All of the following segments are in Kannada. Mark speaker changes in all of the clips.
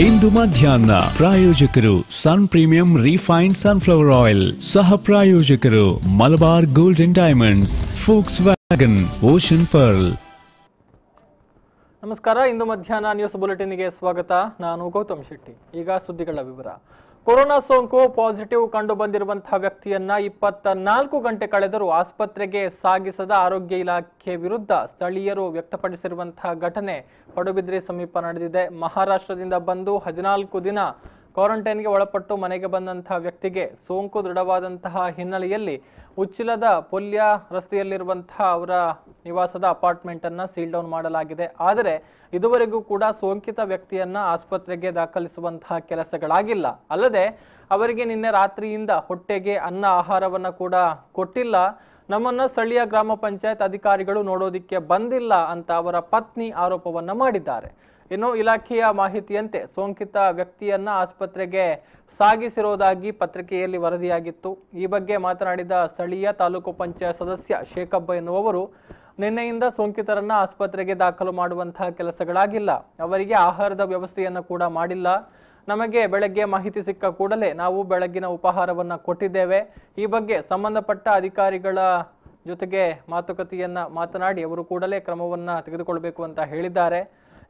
Speaker 1: ಇಂದು ಮಧ್ಯಾಹ್ನ ಪ್ರಾಯೋಜಕರು ಸನ್ ಪ್ರೀಮಿಯಂ ರಿಫೈನ್ಡ್ ಸನ್ಫ್ಲವರ್ ಆಯಿಲ್, ಸಹ ಪ್ರಾಯೋಜಕರು Malabar gold and diamonds, forks wagon, ocean pearl.
Speaker 2: ನಮಸ್ಕಾರ. ಇಂದು ಮಧ್ಯಾಹ್ನ ನ್ಯೂಸ್ ಬುಲೆಟಿನ್ಗೆ ಸ್ವಾಗತ. ನಾನು ಗೌತಮ್ ಶೆಟ್ಟಿ. ಈಗ ಸುದ್ದಿಗಳ ವಿವರ. ಕೊರೋನಾ ಸೋಂಕು ಪಾಸಿಟಿವ್ ಕಂಡು ಬಂದಿರುವಂತಹ ವ್ಯಕ್ತಿಯನ್ನ 24 ಗಂಟೆ ಕಳೆದರೂ ಆಸ್ಪತ್ರೆಗೆ ಸಾಗಿಸದ ಆರೋಗ್ಯ ಇಲಾಖೆ ವಿರುದ್ಧ ಸ್ಥಳೀಯರು ವ್ಯಕ್ತಪಡಿಸಿರುವಂತಹ ಘಟನೆ ಪಡುಬಿದ್ರಿ ಸಮೀಪ ನಡೆದಿದೆ. ಮಹಾರಾಷ್ಟ್ರದಿಂದ ಬಂದು 14 ದಿನ ಕ್ವಾರಂಟೈನ್ಗೆ ಒಳಪಟ್ಟು ಮನೆಗೆ ಬಂದಂತಹ ವ್ಯಕ್ತಿಗೆ ಸೋಂಕು ದೃಢವಾದಂತಹ ಹಿನ್ನೆಲೆಯಲ್ಲಿ ಉಚ್ಚಿಲದ ಪೊಲ್ಯ ರಸ್ತೆಯಲ್ಲಿರುವಂತಹ ಅವರ ನಿವಾಸದ ಅಪಾರ್ಟ್ಮೆಂಟ್ ಅನ್ನ ಸೀಲ್ ಡೌನ್ ಮಾಡಲಾಗಿದೆ. ಆದರೆ ಇದುವರೆಗೂ ಕೂಡ ಸೋಂಕಿತ ವ್ಯಕ್ತಿಯನ್ನ ಆಸ್ಪತ್ರೆಗೆ ದಾಖಲಿಸುವಂತಹ ಕೆಲಸಗಳಾಗಿಲ್ಲ. ಅಲ್ಲದೆ ಅವರಿಗೆ ನಿನ್ನೆ ರಾತ್ರಿಯಿಂದ ಹೊಟ್ಟೆಗೆ ಅನ್ನ ಆಹಾರವನ್ನ ಕೂಡ ಕೊಟ್ಟಿಲ್ಲ. ನಮ್ಮನ್ನ ಸ್ಥಳೀಯ ಗ್ರಾಮ ಪಂಚಾಯತ್ ಅಧಿಕಾರಿಗಳು ನೋಡೋದಿಕ್ಕೆ ಬಂದಿಲ್ಲ ಅಂತ ಅವರ ಪತ್ನಿ ಆರೋಪವನ್ನ ಮಾಡಿದ್ದಾರೆ. ಇನ್ನು ಇಲಾಖೆಯ ಮಾಹಿತಿಯಂತೆ ಸೋಂಕಿತ ವ್ಯಕ್ತಿಯನ್ನ ಆಸ್ಪತ್ರೆಗೆ ಸಾಗಿಸಿರುವುದಾಗಿ ಪತ್ರಿಕೆಯಲ್ಲಿ ವರದಿಯಾಗಿತ್ತು. ಈ ಬಗ್ಗೆ ಮಾತನಾಡಿದ ಸ್ಥಳೀಯ ತಾಲೂಕು ಪಂಚಾಯತ್ ಸದಸ್ಯ ಶೇಖಬ್ಬ ಎನ್ನುವವರು, ನಿನ್ನೆಯಿಂದ ಸೋಂಕಿತರನ್ನ ಆಸ್ಪತ್ರೆಗೆ ದಾಖಲು ಮಾಡುವಂತಹ ಕೆಲಸಗಳಾಗಿಲ್ಲ. ಅವರಿಗೆ ಆಹಾರದ ವ್ಯವಸ್ಥೆಯನ್ನು ಕೂಡ ಮಾಡಿಲ್ಲ. ನಮಗೆ ಬೆಳಗ್ಗೆ ಮಾಹಿತಿ ಸಿಕ್ಕ ಕೂಡಲೇ ನಾವು ಬೆಳಗ್ಗಿನ ಉಪಹಾರವನ್ನ ಕೊಟ್ಟಿದ್ದೇವೆ. ಈ ಬಗ್ಗೆ ಸಂಬಂಧಪಟ್ಟ ಅಧಿಕಾರಿಗಳ ಜೊತೆಗೆ ಮಾತನಾಡಿ ಅವರು ಕೂಡಲೇ ಕ್ರಮವನ್ನ ತೆಗೆದುಕೊಳ್ಬೇಕು ಅಂತ ಹೇಳಿದ್ದಾರೆ.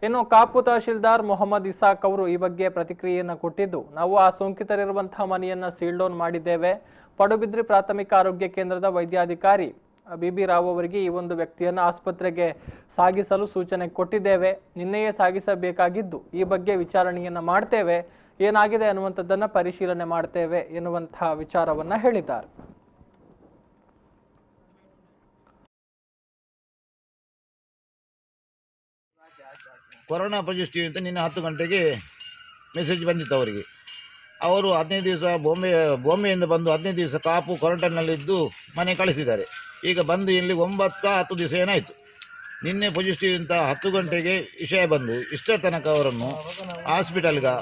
Speaker 2: ಇನ್ನು ಕಾಪು ತಹಶೀಲ್ದಾರ್ ಮೊಹಮ್ಮದ್ ಇಸಾಕ್ ಅವರು ಈ ಬಗ್ಗೆ ಪ್ರತಿಕ್ರಿಯೆಯನ್ನ ಕೊಟ್ಟಿದ್ದು, ನಾವು ಆ ಸೋಂಕಿತರಿರುವಂತಹ ಮನೆಯನ್ನ ಸೀಲ್ ಡೌನ್ ಮಾಡಿದ್ದೇವೆ. ಪಡುಬಿದ್ರಿ ಪ್ರಾಥಮಿಕ ಆರೋಗ್ಯ ಕೇಂದ್ರದ ವೈದ್ಯಾಧಿಕಾರಿ ಬಿಬಿ ರಾವ್ ಅವರಿಗೆ ಈ ಒಂದು ವ್ಯಕ್ತಿಯನ್ನ ಆಸ್ಪತ್ರೆಗೆ ಸಾಗಿಸಲು ಸೂಚನೆ ಕೊಟ್ಟಿದ್ದೇವೆ. ನಿನ್ನೆಯೇ ಸಾಗಿಸಬೇಕಾಗಿದ್ದು, ಈ ಬಗ್ಗೆ ವಿಚಾರಣೆಯನ್ನ ಮಾಡ್ತೇವೆ, ಏನಾಗಿದೆ ಅನ್ನುವಂಥದ್ದನ್ನ ಪರಿಶೀಲನೆ ಮಾಡ್ತೇವೆ ಎನ್ನುವಂತಹ ವಿಚಾರವನ್ನ ಹೇಳಿದ್ದಾರೆ.
Speaker 3: ಕೊರೋನಾ ಪಾಸಿಟಿವ್ ಅಂತ ನಿನ್ನೆ 10 ಗಂಟೆಗೆ ಮೆಸೇಜ್ ಬಂದಿತ್ತು ಅವರಿಗೆ. ಅವರು 15 ದಿವಸ ಬಾಂಬೆಯಿಂದ ಬಂದು 15 ದಿವಸ ಕಾಪು ಕ್ವಾರಂಟೈನ್ನಲ್ಲಿದ್ದು ಮನೆ ಕಳಿಸಿದ್ದಾರೆ. ಈಗ ಬಂದು ಇಲ್ಲಿ 9-10 ದಿವಸ ಏನಾಯಿತು. ನಿನ್ನೆ ಪಾಸಿಟಿವ್ ಅಂತ 10 ಗಂಟೆಗೆ ವಿಷಯ ಬಂದು ಇಷ್ಟೇ ತನಕ ಅವರನ್ನು ಹಾಸ್ಪಿಟಲ್ಗೆ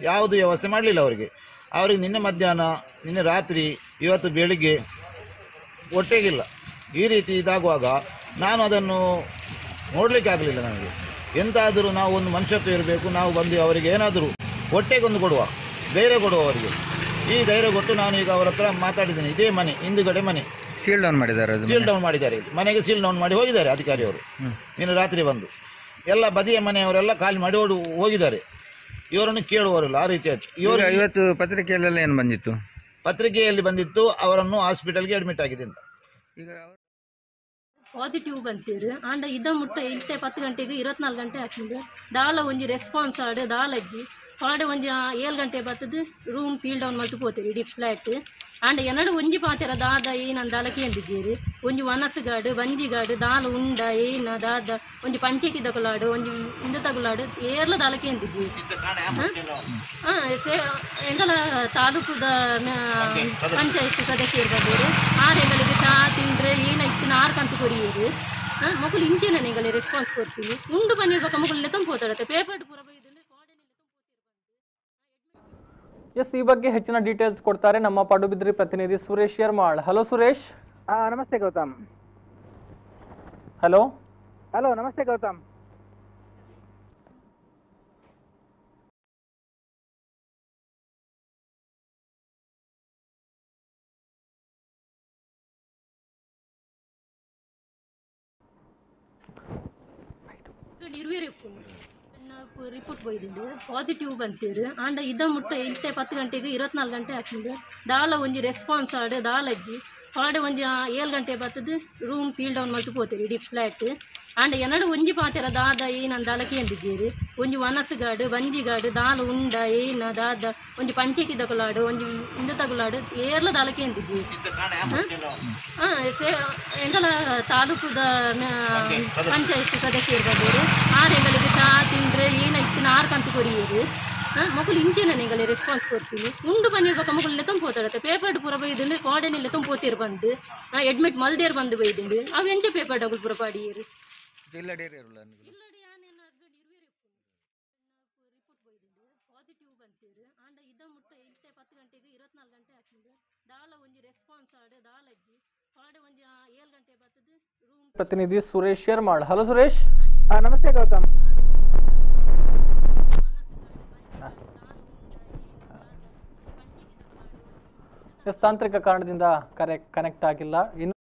Speaker 3: ಯಾವುದು ವ್ಯವಸ್ಥೆ ಮಾಡಲಿಲ್ಲ ಅವರಿಗೆ ನಿನ್ನೆ ಮಧ್ಯಾಹ್ನ, ನಿನ್ನೆ ರಾತ್ರಿ, ಇವತ್ತು ಬೆಳಿಗ್ಗೆ ಹೊಟ್ಟೆಗಿಲ್ಲ. ಈ ರೀತಿ ಇದಾಗುವಾಗ ನಾನು ಅದನ್ನು ನೋಡಲಿಕ್ಕೆ ಆಗಲಿಲ್ಲ. ನನಗೆ ಎಂತಾದರೂ ನಾವು ಒಂದು ಮನುಷ್ಯತ್ವ ಇರಬೇಕು. ನಾವು ಬಂದು ಅವರಿಗೆ ಏನಾದರೂ ಹೊಟ್ಟೆಗೊಂದು ಧೈರ್ಯ ಕೊಡುವ ಅವರಿಗೆ. ಈ ಧೈರ್ಯ ಕೊಟ್ಟು ನಾನು ಈಗ ಅವರ ಹತ್ರ ಮಾತಾಡಿದ್ದೇನೆ. ಇದೇ ಮನೆ ಹಿಂದುಗಡೆ ಮನೆ ಸೀಲ್ ಡೌನ್ ಮಾಡಿದ್ದಾರೆ. ಮನೆಗೆ ಸೀಲ್ ಡೌನ್ ಮಾಡಿ ಹೋಗಿದ್ದಾರೆ ಅಧಿಕಾರಿಯವರು. ನಿನ್ನೆ ರಾತ್ರಿ ಬಂದು ಎಲ್ಲ ಬದಿಯ ಮನೆಯವರೆಲ್ಲ ಖಾಲಿ ಮಾಡಿ ಹೋಗಿದ್ದಾರೆ. ಇವರನ್ನು ಕೇಳುವವರಲ್ಲ, ಆ ರೀತಿ ಆಯ್ತು. ಇವರು
Speaker 4: ಇವತ್ತು ಪತ್ರಿಕೆಯಲ್ಲೆಲ್ಲ ಏನು ಬಂದಿತ್ತು?
Speaker 3: ಪತ್ರಿಕೆಯಲ್ಲಿ ಬಂದಿತ್ತು ಅವರನ್ನು ಹಾಸ್ಪಿಟಲ್ಗೆ ಅಡ್ಮಿಟ್ ಆಗಿದೆ ಅಂತ.
Speaker 4: ಈಗ
Speaker 5: ಪಾಸಿಟಿವ್ ಬಂತೀರು ಆಂಡ ಇದ ಮುಟ್ಟ ಇತ್ತೆ 10 ಗಂಟೆಗೆ 24 ಗಂಟೆ ಹಾಕಿಂದು ದಾಲ ಒಂಜಿ ರೆಸ್ಪಾನ್ಸ್ ಆಡು ದಾಲಜ್ಜಿ ಪಾಡೆ ಒಂಜಿ 7 ಗಂಟೆ ಬರ್ತದೆ ರೂಮ್ ಸೀಲ್ ಡೌನ್ ಮಲ್ತು ಪೋತೀರಿ ಇಡೀ ಫ್ಲಾಟ್. ಆಂಡ ಎನಡು ಒಂಜಿ ಪಾತೆರ ದಾದ ಏನಂದ ದಾಲಕ್ಕೆ ಎಂದಿದ್ದೀರಿ. ಒಂಜಿ ವನಸ್ಗಾಡು ಬಂಜಿಗಾಡು ದಾಲ ಉಂಡ ಏನ ದಾದ ಒಂಜಿ ಪಂಚಾಯತಿ ತಗೊಲಾಡು ಒಂಜಿ ಇಂದ ತಗೊಲಾಡು ಏರ್ಲ ದಾಲಕ್ಕೆ ಎಂದಿದ್ದೀರಿ. ಎಂಗಲ ತಾಲೂಕುದ ಪಂಚಾಯತ್ ಸದಸ್ಯರು ಬಂದಿರು. ಎಂಗಳಿಗೆ ಚಾ ತಿಂದ್ರೆ ಏನಾಯ್ತು 6 ಕಂತು ಕೊಡಿಯರು. ಮಕ್ಕಳು ಇಂಚೆನ ನಿಂಗಲ್ಲಿ ರೆಸ್ಪಾನ್ಸ್ ಕೊಡ್ತೀನಿ ಉಂಡು ಬಂದಿರ್ಬೇಕು. ಮಕ್ಕಳು ತಂಪೋತಾಡತ್ತೆ ಪೇಪರ್ ಪೂರ ಬೈದು.
Speaker 2: ಎಸ್, ಈ ಬಗ್ಗೆ ಹೆಚ್ಚಿನ ಡೀಟೇಲ್ಸ್ ಕೊಡ್ತಾರೆ ನಮ್ಮ ಪಡುಬಿದ್ರಿ ಪ್ರತಿನಿಧಿ ಸುರೇಶ್ ಯರ್ಮಾಳ್. ಹಲೋ ಸುರೇಶ್.
Speaker 6: ನಮಸ್ತೆ ಗೌತಮ್.
Speaker 2: ಹಲೋ
Speaker 6: ನಮಸ್ತೆ ಗೌತಮ್.
Speaker 5: ರಿಪೋರ್ಟ್ ಬೈದಿಂಡು ಪಾಸಿಟಿವ್ ಬಂತೀರು ಆಂಡ ಇದ ಮುಟ್ಟ ಇತ್ತೆ 10 ಗಂಟೆಗೆ 24 ಗಂಟೆ ಹಾಕಿಂದು ದಾಲ ಒಂಜಿ ರೆಸ್ಪಾನ್ಸ್ ಆಡು ದಾಲಜ್ಜಿ ಪಾಡೆ ಒಂಜಿ 7 ಗಂಟೆ ಬರ್ತದೆ ರೂಮ್ ಸೀಲ್ ಡೌನ್ ಮಲ್ತು ಪೋತೀರಿ ಇಡೀ ಫ್ಲಾಟ್. ಆಂಡ ಎನಡು ಒಂಜಿ ಪಾತೆರ ದಾದ ಏನಂದ ದಾಲಕ್ಕೆ ಎಂದಿದ್ದೀರಿ. ಒಂಜಿ ವನಸ್ಗಾಡು ಬಂಜಿಗಾಡು ದಾಲ ಉಂಡ ಏನ ದಾದ ಒಂಜಿ ಪಂಚಾಯತಿ ತಗೊಲಾಡು ಒಂಜಿ ಇಂದ ತಗೊಲಾಡು ಏರ್ಲ ದಾಲಕ್ಕೆ ಎಂದಿದ್ದೀರಿ. ಎಂಗಲ ತಾಲೂಕುದ ಪಂಚಾಯತ್ ಸದಸ್ಯರು ಬಂದಿರು. ಎಂಗಳಿಗೆ ಚಾ ತಿಂದ್ರೆ ಏನಾಯ್ತು 6 ಕಂತು ಕೊಡಿಯರು. ಮಕ್ಕಳು ಇಂಚೆನ ನಿಂಗಲ್ಲಿ ರೆಸ್ಪಾನ್ಸ್ ಕೊಡ್ತೀನಿ ಉಂಡು ಬಂದಿರ್ಬೇಕು. ಮಕ್ಕಳು ತಂಪೋತಾಡತ್ತೆ ಪೇಪರ್ ಪೂರ ಬೈದು ಕಾಡೆನೆಲ್ಲ ತಂಪೋತಿರು ಬಂದು ಅಡ್ಮಿಟ್ ಮಲ್ದೇರು ಬಂದು ಬೈದಿಂಡು ಅವು ಎಂಚೆ ಪೇಪರ್ ಡಬಲ್ ಪೂರ ಪಾಡಿಯರು. ಪಾಸಿಟಿವ್ ಬಂತೀರು ಆಂಡ ಇದ ಮುಟ್ಟ ಇತ್ತೆ 10 ಗಂಟೆಗೆ 24 ಗಂಟೆ ಹಾಕಿಂದು ದಾಲ ಒಂಜಿ ರೆಸ್ಪಾನ್ಸ್ ಆಡು ದಾಲಜ್ಜಿ ಪಾಡೆ ಒಂಜಿ 7 ಗಂಟೆ ಬರ್ತದೆ ರೂಮ್.
Speaker 2: ಪ್ರತಿನಿಧಿ ಸುರೇಶ್ ಯರ್ಮಾಳ್. ಹಲೋ ಸುರೇಶ್.
Speaker 6: ನಮಸ್ತೆ ಗೌತಮ್.
Speaker 2: ತಾಂತ್ರಿಕ ಕಾರಣದಿಂದ ಕನೆಕ್ಟ್ ಆಗಿಲ್ಲ. ಇನ್ನು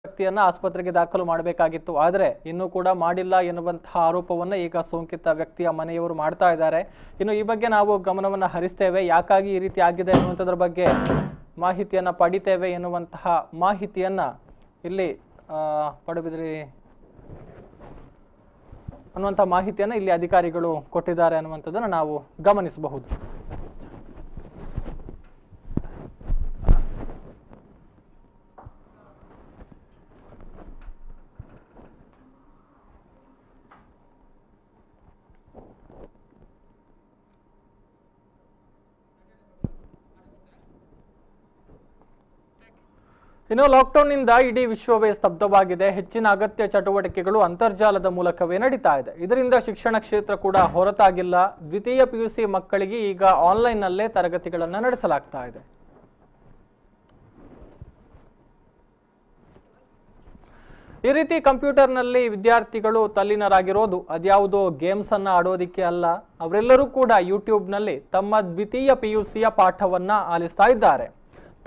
Speaker 2: ವ್ಯಕ್ತಿಯನ್ನ ಆಸ್ಪತ್ರೆಗೆ ದಾಖಲು ಮಾಡಬೇಕಾಗಿತ್ತು, ಆದರೆ ಇನ್ನೂ ಕೂಡ ಮಾಡಿಲ್ಲ ಎನ್ನುವಂತಹ ಆರೋಪವನ್ನ ಈಗ ಸೋಂಕಿತ ವ್ಯಕ್ತಿಯ ಮನೆಯವರು ಮಾಡ್ತಾ ಇದ್ದಾರೆ. ಇನ್ನು ಈ ಬಗ್ಗೆ ನಾವು ಗಮನವನ್ನ ಹರಿಸ್ತೇವೆ, ಯಾಕಾಗಿ ಈ ರೀತಿ ಆಗಿದೆ ಎನ್ನುವಂಥದ್ರ ಬಗ್ಗೆ ಮಾಹಿತಿಯನ್ನ ಪಡಿತೇವೆ ಎನ್ನುವಂತಹ ಮಾಹಿತಿಯನ್ನ ಇಲ್ಲಿ ಪಡುಬಿದ್ರಿ ಅನ್ನುವಂಥ ಮಾಹಿತಿಯನ್ನ ಇಲ್ಲಿ ಅಧಿಕಾರಿಗಳು ಕೊಟ್ಟಿದ್ದಾರೆ ಅನ್ನುವಂಥದ್ದನ್ನು ನಾವು ಗಮನಿಸಬಹುದು. ಇನ್ನು ಲಾಕ್ಡೌನ್ನಿಂದ ಇಡೀ ವಿಶ್ವವೇ ಸ್ತಬ್ಧವಾಗಿದೆ. ಹೆಚ್ಚಿನ ಅಗತ್ಯ ಚಟುವಟಿಕೆಗಳು ಅಂತರ್ಜಾಲದ ಮೂಲಕವೇ ನಡೀತಾ ಇದೆ. ಇದರಿಂದ ಶಿಕ್ಷಣ ಕ್ಷೇತ್ರ ಕೂಡ ಹೊರತಾಗಿಲ್ಲ. ದ್ವಿತೀಯ PUC ಮಕ್ಕಳಿಗೆ ಈಗ ಆನ್ಲೈನ್ನಲ್ಲೇ ತರಗತಿಗಳನ್ನು ನಡೆಸಲಾಗ್ತಾ ಇದೆ. ಈ ರೀತಿ ಕಂಪ್ಯೂಟರ್ನಲ್ಲಿ ವಿದ್ಯಾರ್ಥಿಗಳು ತಲ್ಲೀನರಾಗಿರೋದು ಅದ್ಯಾವುದೋ ಗೇಮ್ಸ್ ಅನ್ನ ಆಡೋದಿಕ್ಕೆ ಅಲ್ಲ. ಅವರೆಲ್ಲರೂ ಕೂಡ ಯೂಟ್ಯೂಬ್ನಲ್ಲಿ ತಮ್ಮ ದ್ವಿತೀಯ PUCಯ ಪಾಠವನ್ನ ಆಲಿಸ್ತಾ ಇದ್ದಾರೆ.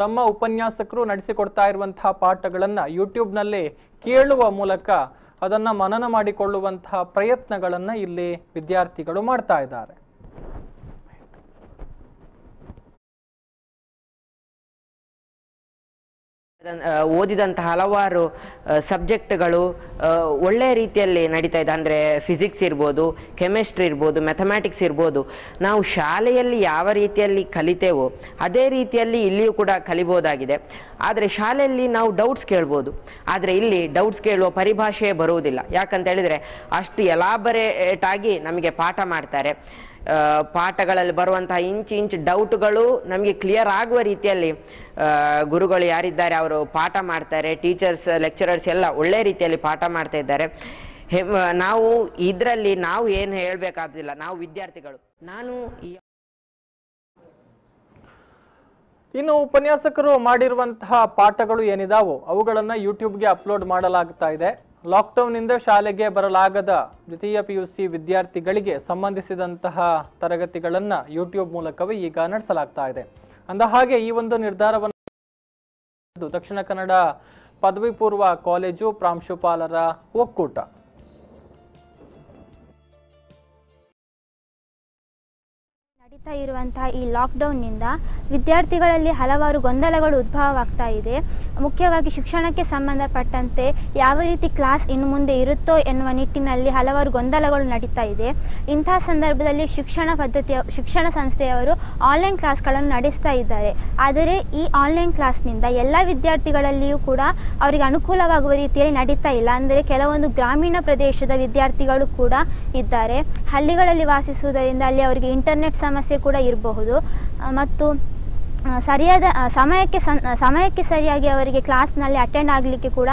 Speaker 2: ತಮ್ಮ ಉಪನ್ಯಾಸಕರು ನಡೆಸಿಕೊಡ್ತಾ ಇರುವಂತಹ ಪಾಠಗಳನ್ನು ಯೂಟ್ಯೂಬ್ನಲ್ಲಿ ಕೇಳುವ ಮೂಲಕ ಅದನ್ನು ಮನನ ಮಾಡಿಕೊಳ್ಳುವಂತಹ ಪ್ರಯತ್ನಗಳನ್ನು ಇಲ್ಲಿ ವಿದ್ಯಾರ್ಥಿಗಳು ಮಾಡ್ತಾ ಇದ್ದಾರೆ.
Speaker 7: ಓದಿದಂಥ ಹಲವಾರು ಸಬ್ಜೆಕ್ಟ್ಗಳು ಒಳ್ಳೆಯ ರೀತಿಯಲ್ಲಿ ನಡೀತಾ ಇದೆ. ಅಂದರೆ ಫಿಸಿಕ್ಸ್ ಇರ್ಬೋದು, ಕೆಮಿಸ್ಟ್ರಿ ಇರ್ಬೋದು, ಮ್ಯಾಥಮ್ಯಾಟಿಕ್ಸ್ ಇರ್ಬೋದು. ನಾವು ಶಾಲೆಯಲ್ಲಿ ಯಾವ ರೀತಿಯಲ್ಲಿ ಕಲಿತೇವೋ ಅದೇ ರೀತಿಯಲ್ಲಿ ಇಲ್ಲಿಯೂ ಕೂಡ ಕಲಿಬೋದಾಗಿದೆ. ಆದರೆ ಶಾಲೆಯಲ್ಲಿ ನಾವು ಡೌಟ್ಸ್ ಕೇಳ್ಬೋದು, ಆದರೆ ಇಲ್ಲಿ ಡೌಟ್ಸ್ ಕೇಳುವ ಪರಿಭಾಷೆ ಬರುವುದಿಲ್ಲ. ಯಾಕಂತ ಹೇಳಿದರೆ ಅಷ್ಟು ಎಲಾಬರೇಟ್ ಆಗಿ ನಮಗೆ ಪಾಠ ಮಾಡ್ತಾರೆ. ಪಾಠಗಳಲ್ಲಿ ಬರುವಂತಹ ಇಂಚ್ ಡೌಟ್ಗಳು ನಮಗೆ ಕ್ಲಿಯರ್ ಆಗುವ ರೀತಿಯಲ್ಲಿ ಗುರುಗಳು ಯಾರಿದ್ದಾರೆ ಅವರು ಪಾಠ ಮಾಡ್ತಾರೆ. ಟೀಚರ್ಸ್, ಲೆಕ್ಚರರ್ಸ್ ಎಲ್ಲ ಒಳ್ಳೆ ರೀತಿಯಲ್ಲಿ ಪಾಠ ಮಾಡ್ತಾ ಇದ್ದಾರೆ. ನಾವು ಇದರಲ್ಲಿ ನಾವು ಏನು ಹೇಳಬೇಕಾದಿಲ್ಲ, ನಾವು ವಿದ್ಯಾರ್ಥಿಗಳು.
Speaker 2: ಇನ್ನು ಉಪನ್ಯಾಸಕರು ಮಾಡಿರುವಂತಹ ಪಾಠಗಳು ಏನಿದಾವೋ ಅವುಗಳನ್ನು ಯೂಟ್ಯೂಬ್ಗೆ ಅಪ್ಲೋಡ್ ಮಾಡಲಾಗ್ತಾ ಇದೆ. ಲಾಕ್ಡೌನ್ನಿಂದ ಶಾಲೆಗೆ ಬರಲಾಗದ ದ್ವಿತೀಯ PUC ವಿದ್ಯಾರ್ಥಿಗಳಿಗೆ ಸಂಬಂಧಿಸಿದಂತಹ ತರಗತಿಗಳನ್ನು ಯೂಟ್ಯೂಬ್ ಮೂಲಕವೇ ಈಗ ನಡೆಸಲಾಗ್ತಾ ಇದೆ. ಅಂದ ಹಾಗೆ ಈ ಒಂದು ನಿರ್ಧಾರವನ್ನು ದಕ್ಷಿಣ ಕನ್ನಡ ಪದವಿ ಪೂರ್ವ ಕಾಲೇಜು ಪ್ರಾಂಶುಪಾಲರ ಒಕ್ಕೂಟ
Speaker 8: ನಡೀತಾ ಇರುವಂತಹ ಈ ಲಾಕ್ಡೌನ್ನಿಂದ ವಿದ್ಯಾರ್ಥಿಗಳಲ್ಲಿ ಹಲವಾರು ಗೊಂದಲಗಳು ಉದ್ಭವವಾಗ್ತಾ ಇದೆ. ಮುಖ್ಯವಾಗಿ ಶಿಕ್ಷಣಕ್ಕೆ ಸಂಬಂಧಪಟ್ಟಂತೆ ಯಾವ ರೀತಿ ಕ್ಲಾಸ್ ಇನ್ನು ಮುಂದೆ ಇರುತ್ತೋ ಎನ್ನುವ ನಿಟ್ಟಿನಲ್ಲಿ ಹಲವಾರು ಗೊಂದಲಗಳು ನಡೀತಾ ಇದೆ. ಇಂತಹ ಸಂದರ್ಭದಲ್ಲಿ ಶಿಕ್ಷಣ ಸಂಸ್ಥೆಯವರು ಆನ್ಲೈನ್ ಕ್ಲಾಸ್ಗಳನ್ನು ನಡೆಸ್ತಾ ಇದ್ದಾರೆ. ಆದರೆ ಈ ಆನ್ಲೈನ್ ಕ್ಲಾಸ್ನಿಂದ ಎಲ್ಲ ವಿದ್ಯಾರ್ಥಿಗಳಲ್ಲಿಯೂ ಕೂಡ ಅವರಿಗೆ ಅನುಕೂಲವಾಗುವ ರೀತಿಯಲ್ಲಿ ನಡೀತಾ ಇಲ್ಲ. ಅಂದರೆ ಕೆಲವೊಂದು ಗ್ರಾಮೀಣ ಪ್ರದೇಶದ ವಿದ್ಯಾರ್ಥಿಗಳು ಕೂಡ ಇದ್ದಾರೆ. ಹಳ್ಳಿಗಳಲ್ಲಿ ವಾಸಿಸುವುದರಿಂದ ಅಲ್ಲಿ ಅವರಿಗೆ ಇಂಟರ್ನೆಟ್ ಸಮಸ್ಯೆ ಕೂಡ ಇರಬಹುದು ಮತ್ತು ಸರಿಯಾದ ಸಮಯಕ್ಕೆ ಸರಿಯಾಗಿ ಅವರಿಗೆ ಕ್ಲಾಸ್ನಲ್ಲಿ ಅಟೆಂಡ್ ಆಗಲಿಕ್ಕೆ ಕೂಡ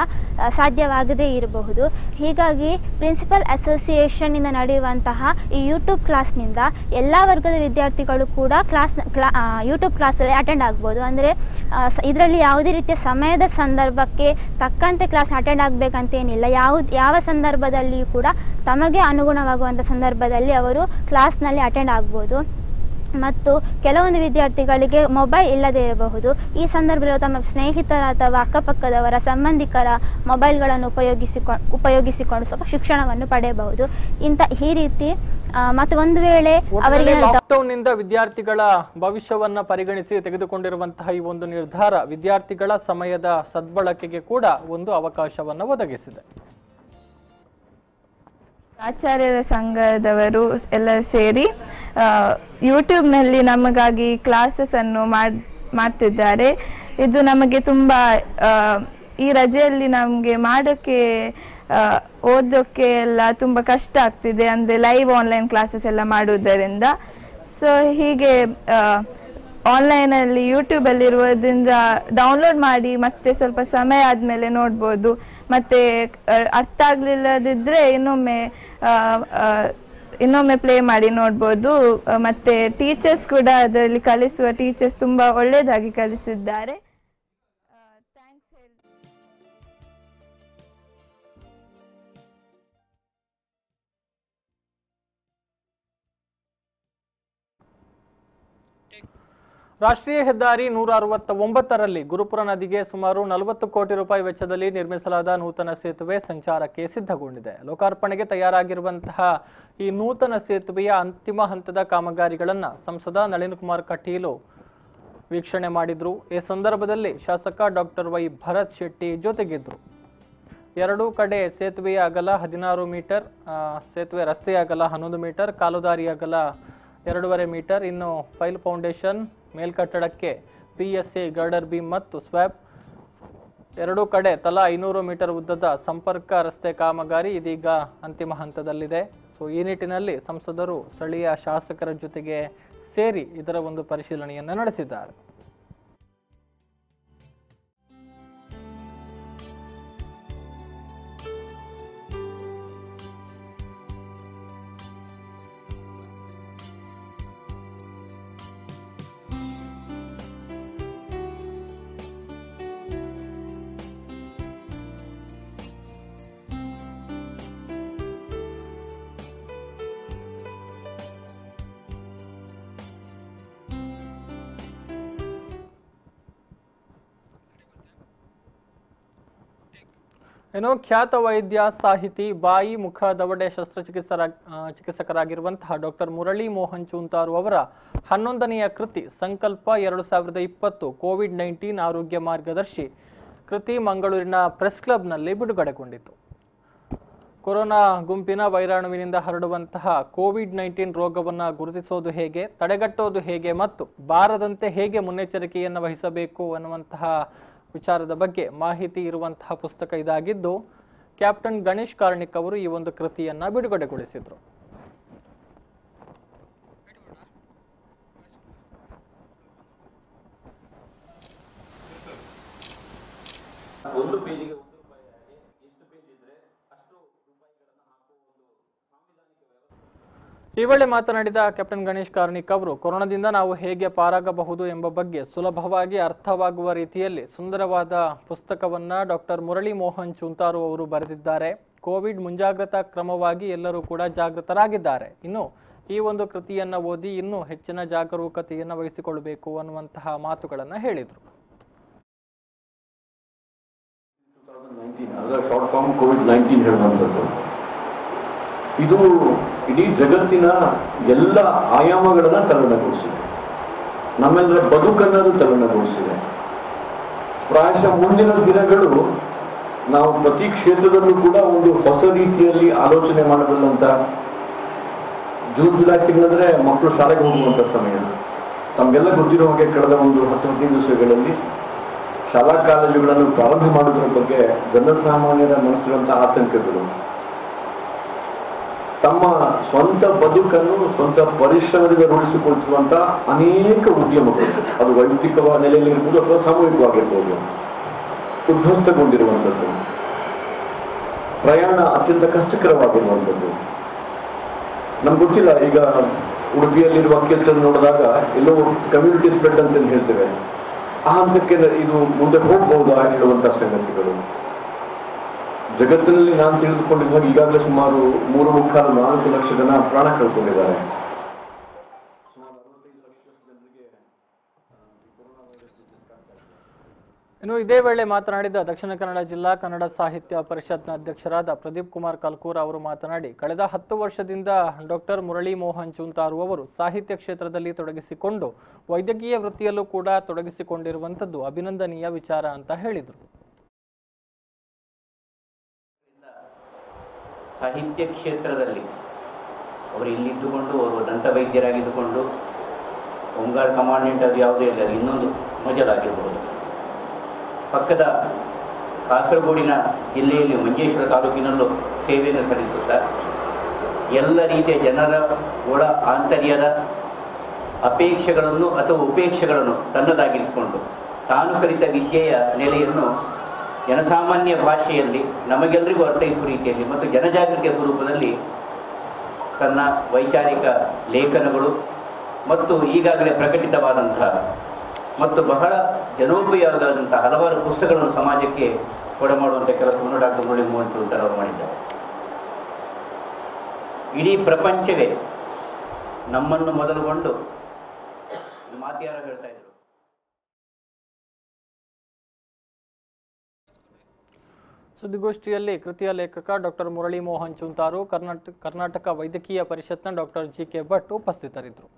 Speaker 8: ಸಾಧ್ಯವಾಗದೇ ಇರಬಹುದು. ಹೀಗಾಗಿ ಪ್ರಿನ್ಸಿಪಲ್ ಅಸೋಸಿಯೇಷನ್ನಿಂದ ನಡೆಯುವಂತಹ ಈ ಯೂಟ್ಯೂಬ್ ಕ್ಲಾಸ್ನಿಂದ ಎಲ್ಲ ವರ್ಗದ ವಿದ್ಯಾರ್ಥಿಗಳು ಕೂಡ ಯೂಟ್ಯೂಬ್ ಕ್ಲಾಸಲ್ಲಿ ಅಟೆಂಡ್ ಆಗ್ಬೋದು. ಅಂದರೆ ಇದರಲ್ಲಿ ಯಾವುದೇ ರೀತಿಯ ಸಮಯದ ಸಂದರ್ಭಕ್ಕೆ ತಕ್ಕಂತೆ ಕ್ಲಾಸ್ ಅಟೆಂಡ್ ಆಗಬೇಕಂತೇನಿಲ್ಲ. ಯಾವ ಸಂದರ್ಭದಲ್ಲಿಯೂ ಕೂಡ ತಮಗೆ ಅನುಗುಣವಾಗುವಂಥ ಸಂದರ್ಭದಲ್ಲಿ ಅವರು ಕ್ಲಾಸ್ನಲ್ಲಿ ಅಟೆಂಡ್ ಆಗ್ಬೋದು. ಮತ್ತು ಕೆಲವೊಂದು ವಿದ್ಯಾರ್ಥಿಗಳಿಗೆ ಮೊಬೈಲ್ ಇಲ್ಲದೇ ಇರಬಹುದು. ಈ ಸಂದರ್ಭದಲ್ಲಿ ತಮ್ಮ ಸ್ನೇಹಿತರ ಅಥವಾ ಅಕ್ಕಪಕ್ಕದವರ ಸಂಬಂಧಿಕರ ಮೊಬೈಲ್ಗಳನ್ನು ಉಪಯೋಗಿಸಿಕೊಂಡು ಸ್ವಲ್ಪ ಶಿಕ್ಷಣವನ್ನು ಪಡೆಯಬಹುದು. ಈ ರೀತಿ ಮತ್ತು ಒಂದು ವೇಳೆ ಅವರಿಗೆ
Speaker 2: ಲಾಕ್ಡೌನ್ನಿಂದ ವಿದ್ಯಾರ್ಥಿಗಳ ಭವಿಷ್ಯವನ್ನ ಪರಿಗಣಿಸಿ ತೆಗೆದುಕೊಂಡಿರುವಂತಹ ಈ ಒಂದು ನಿರ್ಧಾರ ವಿದ್ಯಾರ್ಥಿಗಳ ಸಮಯದ ಸದ್ಬಳಕೆಗೆ ಕೂಡ ಒಂದು ಅವಕಾಶವನ್ನು ಒದಗಿಸಿದೆ.
Speaker 9: ಆಚಾರ್ಯರ ಸಂಘದವರು ಎಲ್ಲರೂ ಸೇರಿ ಯೂಟ್ಯೂಬ್ನಲ್ಲಿ ನಮಗಾಗಿ ಕ್ಲಾಸಸ್ಸನ್ನು ಮಾಡ್ತಿದ್ದಾರೆ. ಇದು ನಮಗೆ ತುಂಬ ಈ ರಜೆಯಲ್ಲಿ ನಮಗೆ ಮಾಡೋಕ್ಕೆ ಓದೋಕ್ಕೆ ಎಲ್ಲ ತುಂಬ ಕಷ್ಟ ಆಗ್ತಿದೆ. ಅಂದರೆ ಲೈವ್ ಆನ್ಲೈನ್ ಕ್ಲಾಸಸ್ ಎಲ್ಲ ಮಾಡುವುದರಿಂದ. ಸೊ ಹೀಗೆ ಆನ್ಲೈನಲ್ಲಿ ಯೂಟ್ಯೂಬಲ್ಲಿರುವುದರಿಂದ ಡೌನ್ಲೋಡ್ ಮಾಡಿ ಮತ್ತೆ ಸ್ವಲ್ಪ ಸಮಯ ಆದಮೇಲೆ ನೋಡ್ಬೋದು. ಮತ್ತು ಅರ್ಥ ಆಗಲಿಲ್ಲದಿದ್ದರೆ ಇನ್ನೊಮ್ಮೆ ಪ್ಲೇ ಮಾಡಿ ನೋಡ್ಬೋದು. ಮತ್ತು ಟೀಚರ್ಸ್ ಕೂಡ ಅದರಲ್ಲಿ ಕಲಿಸುವ ಟೀಚರ್ಸ್ ತುಂಬ ಒಳ್ಳೆಯದಾಗಿ ಕಲಿಸಿದ್ದಾರೆ.
Speaker 2: ರಾಷ್ಟ್ರೀಯ ಹೆದ್ದಾರಿ 169ರಲ್ಲಿ ಗುರುಪುರ ನದಿಗೆ ಸುಮಾರು 40 ಕೋಟಿ ರೂಪಾಯಿ ವೆಚ್ಚದಲ್ಲಿ ನಿರ್ಮಿಸಲಾದ ನೂತನ ಸೇತುವೆ ಸಂಚಾರಕ್ಕೆ ಸಿದ್ಧಗೊಂಡಿದೆ. ಲೋಕಾರ್ಪಣೆಗೆ ತಯಾರಾಗಿರುವಂತಹ ಈ ನೂತನ ಸೇತುವೆಯ ಅಂತಿಮ ಹಂತದ ಕಾಮಗಾರಿಗಳನ್ನು ಸಂಸದ ನಳಿನ್ ಕುಮಾರ್ ಕಟೀಲ್ ವೀಕ್ಷಣೆ ಮಾಡಿದ್ರು. ಈ ಸಂದರ್ಭದಲ್ಲಿ ಶಾಸಕ ಡಾಕ್ಟರ್ ವೈ ಭರತ್ ಶೆಟ್ಟಿ ಜೊತೆಗಿದ್ರು. ಎರಡೂ ಕಡೆ ಸೇತುವೆಯ ಅಗಲ 16 ಮೀಟರ್, ಸೇತುವೆ ರಸ್ತೆಯ ಅಗಲ 11 ಮೀಟರ್, ಕಾಲುದಾರಿ ಅಗಲ 2.5 ಮೀಟರ್. ಇನ್ನು ಫೈಲ್ ಫೌಂಡೇಶನ್, ಮೇಲ್ಕಟ್ಟಡಕ್ಕೆ PSA, ಗರ್ಡರ್ ಬೀಮ್ ಮತ್ತು ಸ್ವ್ಯಾಪ್, ಎರಡೂ ಕಡೆ ತಲಾ 500 ಮೀಟರ್ ಉದ್ದದ ಸಂಪರ್ಕ ರಸ್ತೆ ಕಾಮಗಾರಿ ಇದೀಗ ಅಂತಿಮ ಹಂತದಲ್ಲಿದೆ. ಈ ನಿಟ್ಟಿನಲ್ಲಿ ಸಂಸದರು ಸ್ಥಳೀಯ ಶಾಸಕರ ಜೊತೆಗೆ ಸೇರಿ ಇದರ ಒಂದು ಪರಿಶೀಲನೆಯನ್ನು ನಡೆಸಿದ್ದಾರೆ. ಇನ್ನು ಖ್ಯಾತ ವೈದ್ಯ, ಸಾಹಿತಿ, ಬಾಯಿ ಮುಖ ದವಡೆ ಚಿಕಿತ್ಸಕರಾಗಿರುವಂತಹ ಡಾಕ್ಟರ್ ಮುರಳಿ ಮೋಹನ್ ಚೂಂತಾರು ಅವರ 11ನೆಯ ಕೃತಿ ಸಂಕಲ್ಪ 2020 ಕೋವಿಡ್-19 ಆರೋಗ್ಯ ಮಾರ್ಗದರ್ಶಿ ಕೃತಿ ಮಂಗಳೂರಿನ ಪ್ರೆಸ್ ಕ್ಲಬ್ನಲ್ಲಿ ಬಿಡುಗಡೆಗೊಂಡಿತು. ಕೊರೋನಾ ಗುಂಪಿನ ವೈರಾಣುವಿನಿಂದ ಹರಡುವಂತಹ ಕೋವಿಡ್-19 ರೋಗವನ್ನು ಗುರುತಿಸೋದು ಹೇಗೆ, ತಡೆಗಟ್ಟೋದು ಹೇಗೆ ಮತ್ತು ಬಾರದಂತೆ ಹೇಗೆ ಮುನ್ನೆಚ್ಚರಿಕೆಯನ್ನು ವಹಿಸಬೇಕು ಅನ್ನುವಂತಹ ವಿಚಾರದ ಬಗ್ಗೆ ಮಾಹಿತಿ ಇರುವಂತಹ ಪುಸ್ತಕ ಇದಾಗಿದ್ದು, ಕ್ಯಾಪ್ಟನ್ ಗಣೇಶ್ ಕಾರ್ಣಿಕ್ ಅವರು ಈ ಒಂದು ಕೃತಿಯನ್ನ ಬಿಡುಗಡೆಗೊಳಿಸಿದರು.
Speaker 10: ಒಂದು ಪೇಜಿಗೆ
Speaker 2: ಈ ವೇಳೆ ಮಾತನಾಡಿದ ಕ್ಯಾಪ್ಟನ್ ಗಣೇಶ್ ಕಾರ್ಣಿಕ್ ಅವರು ಕೊರೋನಾದಿಂದ ನಾವು ಹೇಗೆ ಪಾರಾಗಬಹುದು ಎಂಬ ಬಗ್ಗೆ ಸುಲಭವಾಗಿ ಅರ್ಥವಾಗುವ ರೀತಿಯಲ್ಲಿ ಸುಂದರವಾದ ಪುಸ್ತಕವನ್ನ ಡಾಕ್ಟರ್ ಮುರಳಿ ಮೋಹನ್ ಚೂಂತಾರು ಅವರು ಬರೆದಿದ್ದಾರೆ. ಕೋವಿಡ್ ಮುಂಜಾಗ್ರತಾ ಕ್ರಮವಾಗಿ ಎಲ್ಲರೂ ಕೂಡ ಜಾಗೃತರಾಗಿದ್ದಾರೆ. ಇನ್ನು ಈ ಒಂದು ಕೃತಿಯನ್ನ ಓದಿ ಇನ್ನೂ ಹೆಚ್ಚಿನ ಜಾಗರೂಕತೆಯನ್ನು ವಹಿಸಿಕೊಳ್ಳಬೇಕು ಅನ್ನುವಂತಹ ಮಾತುಗಳನ್ನ ಹೇಳಿದರು.
Speaker 10: ಶಾರ್ಟ್ ಫಾರ್ಮ್ ಕೋವಿಡ್-19 ಹೇಳುವಂಥದ್ದು ಇದು ಇಡೀ ಜಗತ್ತಿನ ಎಲ್ಲ ಆಯಾಮಗಳನ್ನು ತಲ್ಲಣಗೊಳಿಸಿದೆ. ನಮ್ಮೆಲ್ಲರ ಬದುಕನ್ನು ತಲ್ಲಣಗೊಳಿಸಿದೆ. ಪ್ರಾಯಶಃ ಮುಂದಿನ ದಿನಗಳು ನಾವು ಪ್ರತಿ ಕ್ಷೇತ್ರದಲ್ಲೂ ಕೂಡ ಒಂದು ಹೊಸ ರೀತಿಯಲ್ಲಿ ಆಲೋಚನೆ ಮಾಡಬಲ್ಲಂತ. ಜೂನ್ ಜುಲೈ ತಿಂಗಳಂದ್ರೆ ಮಕ್ಕಳು ಶಾಲೆಗೆ ಹೋಗುವಂಥ ಸಮಯ. ತಮಗೆಲ್ಲ ಗೊತ್ತಿರೋ ಹಾಗೆ ಕಳೆದ ಒಂದು 10-15 ದಿವಸಗಳಲ್ಲಿ ಶಾಲಾ ಕಾಲೇಜುಗಳನ್ನು ಪ್ರಾರಂಭ ಮಾಡುವುದರ ಬಗ್ಗೆ ಜನಸಾಮಾನ್ಯರ ಮನಸ್ಸಿರುವಂಥ ಆತಂಕಗಳು, ತಮ್ಮ ಸ್ವಂತ ಬದುಕನ್ನು ಸ್ವಂತ ಪರಿಶ್ರಮದಿಂದ ರೂಢಿಸಿಕೊಳ್ತಿರುವಂಥ ಅನೇಕ ಉದ್ಯಮಗಳು, ಅದು ವೈಯಕ್ತಿಕ ನೆಲೆಯಲ್ಲಿ ಇರ್ಬೋದು ಅಥವಾ ಸಾಮೂಹಿಕವಾಗಿರ್ಬೋದು, ಉದ್ಧ್ವಸ್ತಗೊಂಡಿರುವಂಥದ್ದು, ಪ್ರಯಾಣ ಅತ್ಯಂತ ಕಷ್ಟಕರವಾಗಿರುವಂಥದ್ದು. ನಮ್ಗೆ ಗೊತ್ತಿಲ್ಲ, ಈಗ ಉಡುಪಿಯಲ್ಲಿರುವ ಕೇಸ್ಗಳನ್ನು ನೋಡಿದಾಗ ಎಲ್ಲೋ ಕಮ್ಯುನಿಟಿ ಸ್ಪ್ರೆಡ್ ಅಂತ ಹೇಳ್ತೇವೆ, ಆ ಹಂತಕ್ಕೆ ಇದು ಮುಂದೆ ಹೋಗ್ಬಹುದಾ ಹೇಳುವಂಥ ಸಂಗತಿಗಳು. ಜಗತ್ತಿನಲ್ಲಿ ನಾನು ತಿಳಿದುಕೊಂಡಿರುವಾಗ ಈಗಾಗಲೇ ಸುಮಾರು 3.25-4 ಲಕ್ಷ ಜನ ಪ್ರಾಣ ಕಳ್ಕೊಂಡಿದ್ದಾರೆ.
Speaker 2: ಇನ್ನು ಇದೇ ವೇಳೆ ಮಾತನಾಡಿದ ದಕ್ಷಿಣ ಕನ್ನಡ ಜಿಲ್ಲಾ ಕನ್ನಡ ಸಾಹಿತ್ಯ ಪರಿಷತ್ನ ಅಧ್ಯಕ್ಷರಾದ ಪ್ರದೀಪ್ ಕುಮಾರ್ ಕಲ್ಕೂರ್ ಅವರು ಮಾತನಾಡಿ, ಕಳೆದ 10 ವರ್ಷದಿಂದ ಡಾಕ್ಟರ್ ಮುರಳಿ ಮೋಹನ್ ಚೂಂತಾರು ಅವರು ಸಾಹಿತ್ಯ ಕ್ಷೇತ್ರದಲ್ಲಿ ತೊಡಗಿಸಿಕೊಂಡು ವೈದ್ಯಕೀಯ ವೃತ್ತಿಯಲ್ಲೂ ಕೂಡ ತೊಡಗಿಸಿಕೊಂಡಿರುವಂಥದ್ದು ಅಭಿನಂದನೀಯ ವಿಚಾರ ಅಂತ ಹೇಳಿದರು.
Speaker 11: ಸಾಹಿತ್ಯ ಕ್ಷೇತ್ರದಲ್ಲಿ ಅವರು ಇಲ್ಲಿದ್ದುಕೊಂಡು ಅವರು ದಂತ ವೈದ್ಯರಾಗಿದ್ದುಕೊಂಡು ಹೋಮ್ಗಾರ್ಡ್ ಕಮಾಂಡೆಂಟ್ ಅದು ಯಾವುದೇ ಇಲ್ಲ, ಇನ್ನೊಂದು ಮೊದಲಾಗಿರ್ಬೋದು, ಪಕ್ಕದ ಕಾಸರಗೋಡಿನ ಜಿಲ್ಲೆಯಲ್ಲಿ ಮಂಜೇಶ್ವರ ತಾಲೂಕಿನಲ್ಲೂ ಸೇವೆಯನ್ನು ಸಲ್ಲಿಸುತ್ತಾ ಎಲ್ಲ ರೀತಿಯ ಜನರ ಒಳ ಆಂತರ್ಯದ ಅಪೇಕ್ಷೆಗಳನ್ನು ಅಥವಾ ಉಪೇಕ್ಷೆಗಳನ್ನು ತನ್ನದಾಗಿರಿಸಿಕೊಂಡು ತಾನು ಕಲಿತ ವಿದ್ಯೆಯ ನೆಲೆಯನ್ನು ಜನಸಾಮಾನ್ಯ ಭಾಷೆಯಲ್ಲಿ ನಮಗೆಲ್ಲರಿಗೂ ಅರ್ಥೈಸುವ ರೀತಿಯಲ್ಲಿ ಮತ್ತು ಜನಜಾಗೃತಿಯ ಸ್ವರೂಪದಲ್ಲಿ ತನ್ನ ವೈಚಾರಿಕ ಲೇಖನಗಳು ಮತ್ತು ಈಗಾಗಲೇ ಪ್ರಕಟಿತವಾದಂತಹ ಮತ್ತು ಬಹಳ ಜನೋಪಯೋಗವಾದಂತಹ ಹಲವಾರು ಪುಸ್ತಕಗಳನ್ನು ಸಮಾಜಕ್ಕೆ ಕೊಡಮಾಡುವಂಥ ಕೆಲಸವನ್ನು ಡಾಕ್ಟರ್ ಮುರಳಿ ಮೋಹನ್ ಚೂಂತಾರು ಅವರು ಮಾಡಿದ್ದಾರೆ. ಇಡೀ ಪ್ರಪಂಚವೇ ನಮ್ಮನ್ನು ಮೊದಲುಗೊಂಡು ಮಾತಿಯಾರ ಹೇಳ್ತಾ ಇದ್ರು,
Speaker 2: ಸುದ್ದಿಗೋಷ್ಠಿಯಲ್ಲಿ ಕೃತಿಯ ಲೇಖಕ ಡಾಕ್ಟರ್ ಮುರಳಿ ಮೋಹನ್ ಚುಂತಾರು, ಕರ್ನಾಟಕ ವೈದ್ಯಕೀಯ ಪರಿಷತ್ನ ಡಾಕ್ಟರ್ ಜಿ.ಕೆ. ಭಟ್ ಉಪಸ್ಥಿತರಿದ್ದರು.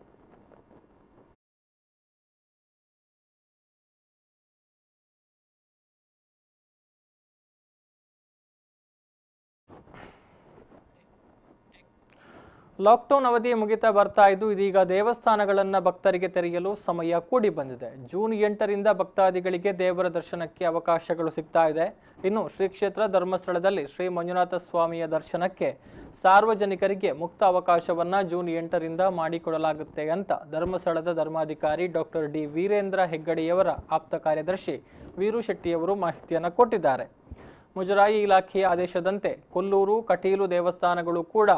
Speaker 2: ಲಾಕ್ಡೌನ್ ಅವಧಿ ಮುಗಿತಾ ಬರ್ತಾ ಇದ್ದು ಇದೀಗ ದೇವಸ್ಥಾನಗಳನ್ನು ಭಕ್ತರಿಗೆ ತೆರೆಯಲು ಸಮಯ ಕೂಡಿ ಬಂದಿದೆ. ಜೂನ್ 8ರಿಂದ ಭಕ್ತಾದಿಗಳಿಗೆ ದೇವರ ದರ್ಶನಕ್ಕೆ ಅವಕಾಶಗಳು ಸಿಗ್ತಾ ಇದೆ. ಇನ್ನು ಶ್ರೀ ಕ್ಷೇತ್ರ ಧರ್ಮಸ್ಥಳದಲ್ಲಿ ಶ್ರೀ ಮಂಜುನಾಥ ಸ್ವಾಮಿಯ ದರ್ಶನಕ್ಕೆ ಸಾರ್ವಜನಿಕರಿಗೆ ಮುಕ್ತ ಅವಕಾಶವನ್ನ ಜೂನ್ 8ರಿಂದ ಮಾಡಿಕೊಡಲಾಗುತ್ತೆ ಅಂತ ಧರ್ಮಸ್ಥಳದ ಧರ್ಮಾಧಿಕಾರಿ ಡಾಕ್ಟರ್ ಡಿ ವೀರೇಂದ್ರ ಹೆಗ್ಗಡೆಯವರ ಆಪ್ತ ಕಾರ್ಯದರ್ಶಿ ವೀರು ಶೆಟ್ಟಿಯವರು ಮಾಹಿತಿಯನ್ನು ಕೊಟ್ಟಿದ್ದಾರೆ. ಮುಜರಾಯಿ ಇಲಾಖೆಯ ಆದೇಶದಂತೆ ಕೊಲ್ಲೂರು, ಕಟೀಲು ದೇವಸ್ಥಾನಗಳು ಕೂಡ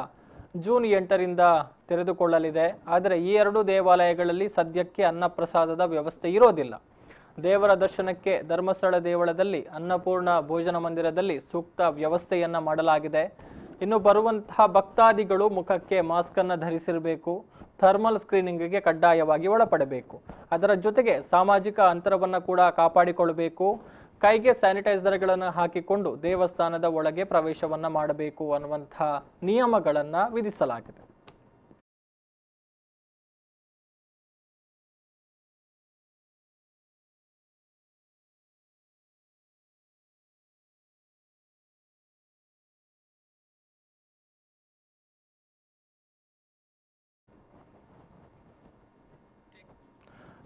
Speaker 2: ಜೂನ್ 8ರಿಂದ ತೆರೆದುಕೊಳ್ಳಲಿದೆ. ಆದರೆ ಈ ಎರಡು ದೇವಾಲಯಗಳಲ್ಲಿ ಸದ್ಯಕ್ಕೆ ಅನ್ನಪ್ರಸಾದದ ವ್ಯವಸ್ಥೆ ಇರೋದಿಲ್ಲ. ದೇವರ ದರ್ಶನಕ್ಕೆ ಧರ್ಮಸ್ಥಳ ದೇವಳದಲ್ಲಿ ಅನ್ನಪೂರ್ಣ ಭೋಜನ ಮಂದಿರದಲ್ಲಿ ಸೂಕ್ತ ವ್ಯವಸ್ಥೆಯನ್ನ ಮಾಡಲಾಗಿದೆ. ಇನ್ನು ಬರುವಂತಹ ಭಕ್ತಾದಿಗಳು ಮುಖಕ್ಕೆ ಮಾಸ್ಕ್ ಅನ್ನು ಧರಿಸಿರಬೇಕು, ಥರ್ಮಲ್ ಸ್ಕ್ರೀನಿಂಗ್ಗೆ ಕಡ್ಡಾಯವಾಗಿ ಒಳಪಡಬೇಕು. ಅದರ ಜೊತೆಗೆ ಸಾಮಾಜಿಕ ಅಂತರವನ್ನು ಕೂಡ ಕಾಪಾಡಿಕೊಳ್ಳಬೇಕು. ಕೈಗೆ ಸ್ಯಾನಿಟೈಸರ್ಗಳನ್ನು ಹಾಕಿಕೊಂಡು ದೇವಸ್ಥಾನದ ಒಳಗೆ ಪ್ರವೇಶವನ್ನ ಮಾಡಬೇಕು ಅನ್ನುವಂತಹ ನಿಯಮಗಳನ್ನ ವಿಧಿಸಲಾಗಿದೆ.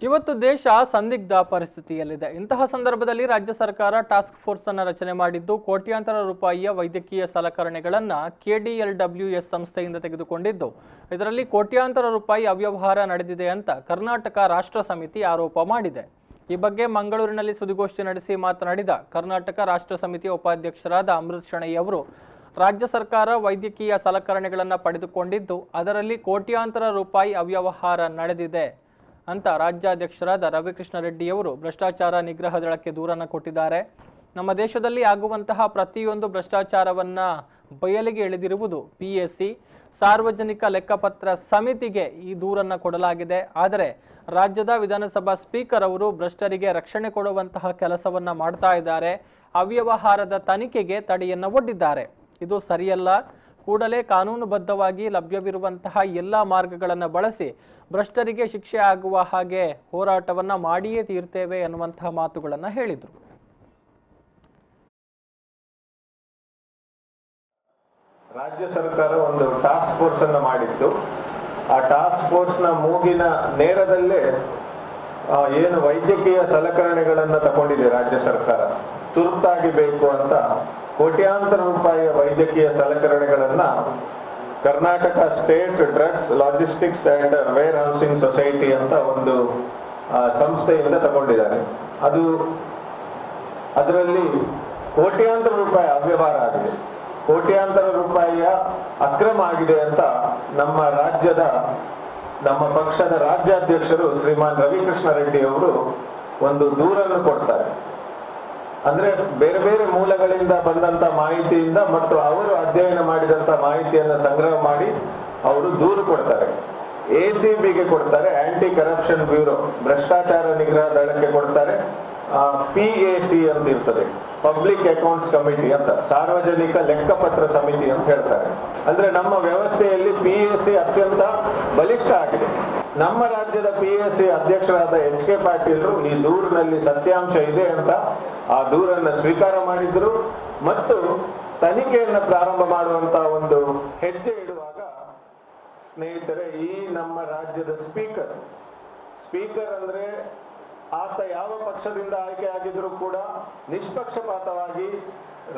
Speaker 2: ಇವತ್ತು ದೇಶ ಸಂದಿಗ್ಧ ಪರಿಸ್ಥಿತಿಯಲ್ಲಿದೆ. ಇಂತಹ ಸಂದರ್ಭದಲ್ಲಿ ರಾಜ್ಯ ಸರ್ಕಾರ ಟಾಸ್ಕ್ ಫೋರ್ಸ್ ಅನ್ನು ರಚನೆ ಮಾಡಿದ್ದು ಕೋಟ್ಯಾಂತರ ರೂಪಾಯಿಯ ವೈದ್ಯಕೀಯ ಸಲಕರಣೆಗಳನ್ನು KDLWS ಸಂಸ್ಥೆಯಿಂದ ತೆಗೆದುಕೊಂಡಿದ್ದು ಇದರಲ್ಲಿ ಕೋಟ್ಯಾಂತರ ರೂಪಾಯಿ ಅವ್ಯವಹಾರ ನಡೆದಿದೆ ಅಂತ ಕರ್ನಾಟಕ ರಾಷ್ಟ್ರ ಸಮಿತಿ ಆರೋಪ ಮಾಡಿದೆ. ಈ ಬಗ್ಗೆ ಮಂಗಳೂರಿನಲ್ಲಿ ಸುದ್ದಿಗೋಷ್ಠಿ ನಡೆಸಿ ಮಾತನಾಡಿದ ಕರ್ನಾಟಕ ರಾಷ್ಟ್ರ ಸಮಿತಿಯ ಉಪಾಧ್ಯಕ್ಷರಾದ ಅಮೃತ್ ಶೆಣೈ ಅವರು, ರಾಜ್ಯ ಸರ್ಕಾರ ವೈದ್ಯಕೀಯ ಸಲಕರಣೆಗಳನ್ನು ಪಡೆದುಕೊಂಡಿದ್ದು ಅದರಲ್ಲಿ ಕೋಟ್ಯಾಂತರ ರೂಪಾಯಿ ಅವ್ಯವಹಾರ ನಡೆದಿದೆ ಅಂತ ರಾಜ್ಯಾಧ್ಯಕ್ಷರಾದ ರವಿಕೃಷ್ಣ ರೆಡ್ಡಿಯವರು ಭ್ರಷ್ಟಾಚಾರ ನಿಗ್ರಹ ದಳಕ್ಕೆ ದೂರನ್ನು ಕೊಟ್ಟಿದ್ದಾರೆ. ನಮ್ಮ ದೇಶದಲ್ಲಿ ಆಗುವಂತಹ ಪ್ರತಿಯೊಂದು ಭ್ರಷ್ಟಾಚಾರವನ್ನ ಬಯಲಿಗೆ ಎಳೆದಿರುವುದು PSC ಸಾರ್ವಜನಿಕ ಲೆಕ್ಕಪತ್ರ ಸಮಿತಿಗೆ ಈ ದೂರನ್ನು ಕೊಡಲಾಗಿದೆ. ಆದರೆ ರಾಜ್ಯದ ವಿಧಾನಸಭಾ ಸ್ಪೀಕರ್ ಅವರು ಭ್ರಷ್ಟರಿಗೆ ರಕ್ಷಣೆ ಕೊಡುವಂತಹ ಕೆಲಸವನ್ನ ಮಾಡ್ತಾ ಇದ್ದಾರೆ. ಅವ್ಯವಹಾರದ ತನಿಖೆಗೆ ತಡೆಯನ್ನು ಒಡ್ಡಿದ್ದಾರೆ. ಇದು ಸರಿಯಲ್ಲ. ಕೂಡಲೇ ಕಾನೂನುಬದ್ಧವಾಗಿ ಲಭ್ಯವಿರುವಂತಹ ಎಲ್ಲ ಮಾರ್ಗಗಳನ್ನು ಬಳಸಿ ಭ್ರಷ್ಟರಿಗೆ ಶಿಕ್ಷೆ ಆಗುವ ಹಾಗೆ ಹೋರಾಟವನ್ನ ಮಾಡಿಯೇ ತೀರ್ತೇವೆ ಎನ್ನುವಂತಹ ಮಾತುಗಳನ್ನು ಹೇಳಿದರು.
Speaker 12: ರಾಜ್ಯ ಸರ್ಕಾರ ಒಂದು ಟಾಸ್ಕ್ ಫೋರ್ಸ್ ಅನ್ನು ಮಾಡಿತ್ತು. ಆ ಟಾಸ್ಕ್ ಫೋರ್ಸ್ನ ಮೂಗಿನ ನೇರದಲ್ಲೇ ಏನು ವೈದ್ಯಕೀಯ ಸಲಕರಣೆಗಳನ್ನು ತಗೊಂಡಿದೆ ರಾಜ್ಯ ಸರ್ಕಾರ, ತುರ್ತಾಗಿ ಬೇಕು ಅಂತ ಕೋಟ್ಯಾಂತರ ರೂಪಾಯಿಯ ವೈದ್ಯಕೀಯ ಸಲಕರಣೆಗಳನ್ನು Karnataka state drugs logistics and warehousing society ಅಂತ ಒಂದು ಸಂಸ್ಥೆಯಿಂದ ತಗೊಂಡಿದ್ದಾರೆ. ಅದರಲ್ಲಿ ಕೋಟ್ಯಾಂತರ ರೂಪಾಯಿ ಅವ್ಯವಹಾರ ಆಗಿದೆ, ಕೋಟ್ಯಾಂತರ ರೂಪಾಯಿಯ ಅಕ್ರಮ ಆಗಿದೆ ಅಂತ ನಮ್ಮ ಪಕ್ಷದ ರಾಜ್ಯಾಧ್ಯಕ್ಷರು ಶ್ರೀಮಾನ್ ರವಿಕೃಷ್ಣ ರೆಡ್ಡಿ ಅವರು ಒಂದು ದೂರನ್ನು ಕೊಡ್ತಾರೆ. ಅಂದ್ರೆ ಬೇರೆ ಬೇರೆ ಮೂಲಗಳಿಂದ ಬಂದಂತ ಮಾಹಿತಿಯಿಂದ ಮತ್ತು ಅವರು ಅಧ್ಯಯನ ಮಾಡಿದಂತ ಮಾಹಿತಿಯನ್ನು ಸಂಗ್ರಹ ಮಾಡಿ ಅವರು ದೂರು ಕೊಡ್ತಾರೆ. ACBಗೆ ಕೊಡ್ತಾರೆ, ಆಂಟಿ ಕರಪ್ಷನ್ ಬ್ಯೂರೋ, ಭ್ರಷ್ಟಾಚಾರ ನಿಗ್ರಹ ದಳಕ್ಕೆ ಕೊಡ್ತಾರೆ. PAC ಅಂತ ಇರ್ತದೆ, ಪಬ್ಲಿಕ್ ಅಕೌಂಟ್ಸ್ ಕಮಿಟಿ ಅಂತ, ಸಾರ್ವಜನಿಕ ಲೆಕ್ಕಪತ್ರ ಸಮಿತಿ ಅಂತ ಹೇಳ್ತಾರೆ. ಅಂದ್ರೆ ನಮ್ಮ ವ್ಯವಸ್ಥೆಯಲ್ಲಿ PAC ಅತ್ಯಂತ ಬಲಿಷ್ಠ ಆಗಿದೆ. ನಮ್ಮ ರಾಜ್ಯದ PAC ಅಧ್ಯಕ್ಷರಾದ HK ಪಾಟೀಲ್ರು ಈ ದೂರಿನಲ್ಲಿ ಸತ್ಯಾಂಶ ಇದೆ ಅಂತ ಆ ದೂರನ್ನು ಸ್ವೀಕಾರ ಮಾಡಿದ್ರು ಮತ್ತು ತನಿಖೆಯನ್ನು ಪ್ರಾರಂಭ ಮಾಡುವಂತ ಒಂದು ಹೆಜ್ಜೆ ಇಡುವಾಗ, ಸ್ನೇಹಿತರೆ, ಈ ನಮ್ಮ ರಾಜ್ಯದ ಸ್ಪೀಕರ್ ಅಂದ್ರೆ ಆತ ಯಾವ ಪಕ್ಷದಿಂದ ಆಯ್ಕೆ ಆಗಿದ್ರು ಕೂಡ ನಿಷ್ಪಕ್ಷಪಾತವಾಗಿ